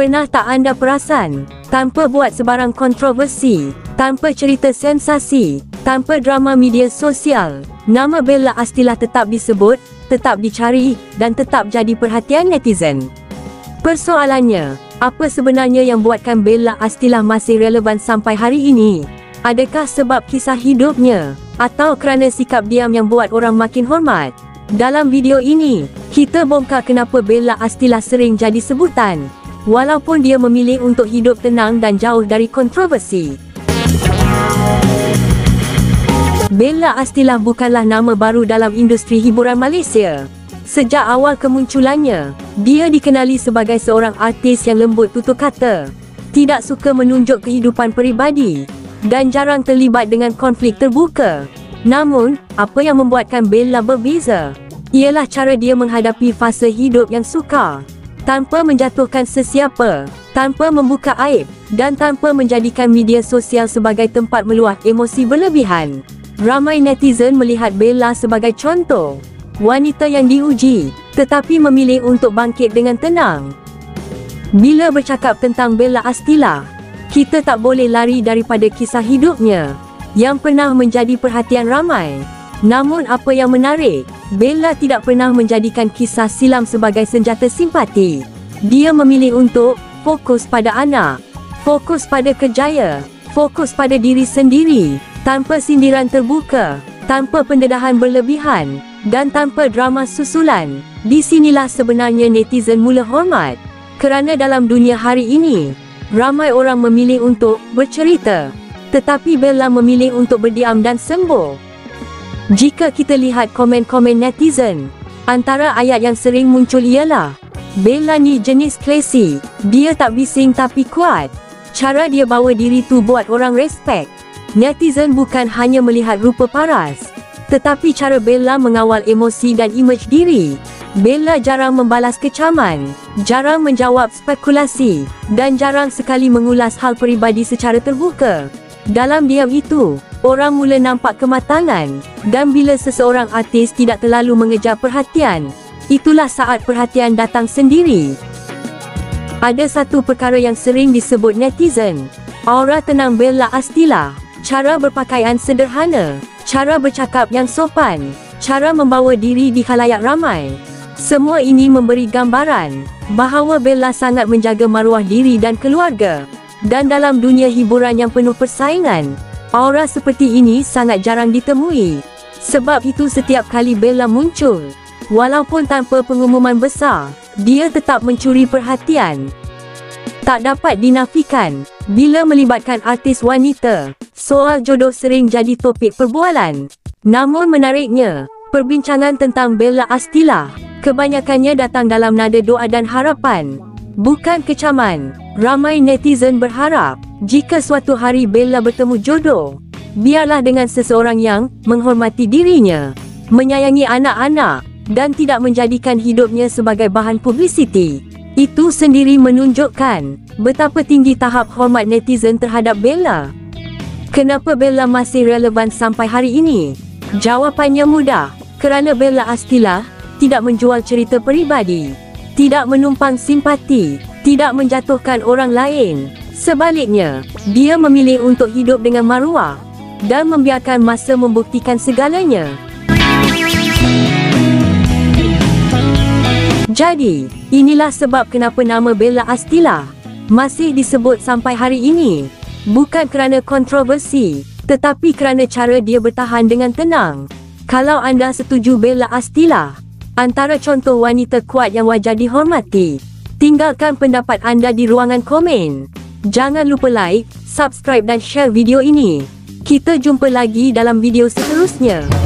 Pernah tak anda perasan, tanpa buat sebarang kontroversi, tanpa cerita sensasi, tanpa drama media sosial, nama Bella Astilah tetap disebut, tetap dicari, dan tetap jadi perhatian netizen. Persoalannya, apa sebenarnya yang buatkan Bella Astilah masih relevan sampai hari ini? Adakah sebab kisah hidupnya, atau kerana sikap diam yang buat orang makin hormat? Dalam video ini, kita bongkar kenapa Bella Astilah sering jadi sebutan, walaupun dia memilih untuk hidup tenang dan jauh dari kontroversi. Bella Astilah bukanlah nama baru dalam industri hiburan Malaysia. Sejak awal kemunculannya, dia dikenali sebagai seorang artis yang lembut tutur kata, tidak suka menunjuk kehidupan peribadi, dan jarang terlibat dengan konflik terbuka. Namun, apa yang membuatkan Bella berbeza, ialah cara dia menghadapi fasa hidup yang sukar, tanpa menjatuhkan sesiapa, tanpa membuka aib, dan tanpa menjadikan media sosial sebagai tempat meluah emosi berlebihan. Ramai netizen melihat Bella sebagai contoh wanita yang diuji, tetapi memilih untuk bangkit dengan tenang. Bila bercakap tentang Bella Astilah, kita tak boleh lari daripada kisah hidupnya, yang pernah menjadi perhatian ramai. Namun apa yang menarik, Bella tidak pernah menjadikan kisah silam sebagai senjata simpati. Dia memilih untuk fokus pada anak, fokus pada kerjaya, fokus pada diri sendiri, tanpa sindiran terbuka, tanpa pendedahan berlebihan, dan tanpa drama susulan. Di sinilah sebenarnya netizen mula hormat. Kerana dalam dunia hari ini, ramai orang memilih untuk bercerita, tetapi Bella memilih untuk berdiam dan sembuh. Jika kita lihat komen-komen netizen, antara ayat yang sering muncul ialah, Bella ni jenis classy, dia tak bising tapi kuat. Cara dia bawa diri tu buat orang respect. Netizen bukan hanya melihat rupa paras, tetapi cara Bella mengawal emosi dan imej diri. Bella jarang membalas kecaman, jarang menjawab spekulasi, dan jarang sekali mengulas hal peribadi secara terbuka. Dalam diam itu, orang mula nampak kematangan, dan bila seseorang artis tidak terlalu mengejar perhatian, itulah saat perhatian datang sendiri. Ada satu perkara yang sering disebut netizen, aura tenang Bella Astilah, cara berpakaian sederhana, cara bercakap yang sopan, cara membawa diri di khalayak ramai. Semua ini memberi gambaran bahawa Bella sangat menjaga maruah diri dan keluarga. Dan dalam dunia hiburan yang penuh persaingan, aura seperti ini sangat jarang ditemui. Sebab itu setiap kali Bella muncul, walaupun tanpa pengumuman besar, dia tetap mencuri perhatian. Tak dapat dinafikan, bila melibatkan artis wanita, soal jodoh sering jadi topik perbualan. Namun menariknya, perbincangan tentang Bella Astilah kebanyakannya datang dalam nada doa dan harapan, bukan kecaman. Ramai netizen berharap, jika suatu hari Bella bertemu jodoh, biarlah dengan seseorang yang menghormati dirinya, menyayangi anak-anak, dan tidak menjadikan hidupnya sebagai bahan publisiti. Itu sendiri menunjukkan betapa tinggi tahap hormat netizen terhadap Bella. Kenapa Bella masih relevan sampai hari ini? Jawapannya mudah, kerana Bella Astilah tidak menjual cerita peribadi, tidak menumpang simpati, tidak menjatuhkan orang lain. Sebaliknya, dia memilih untuk hidup dengan maruah, dan membiarkan masa membuktikan segalanya. Jadi, inilah sebab kenapa nama Bella Astilah masih disebut sampai hari ini. Bukan kerana kontroversi, tetapi kerana cara dia bertahan dengan tenang. Kalau anda setuju Bella Astilah antara contoh wanita kuat yang wajar dihormati, tinggalkan pendapat anda di ruangan komen. Jangan lupa like, subscribe dan share video ini. Kita jumpa lagi dalam video seterusnya.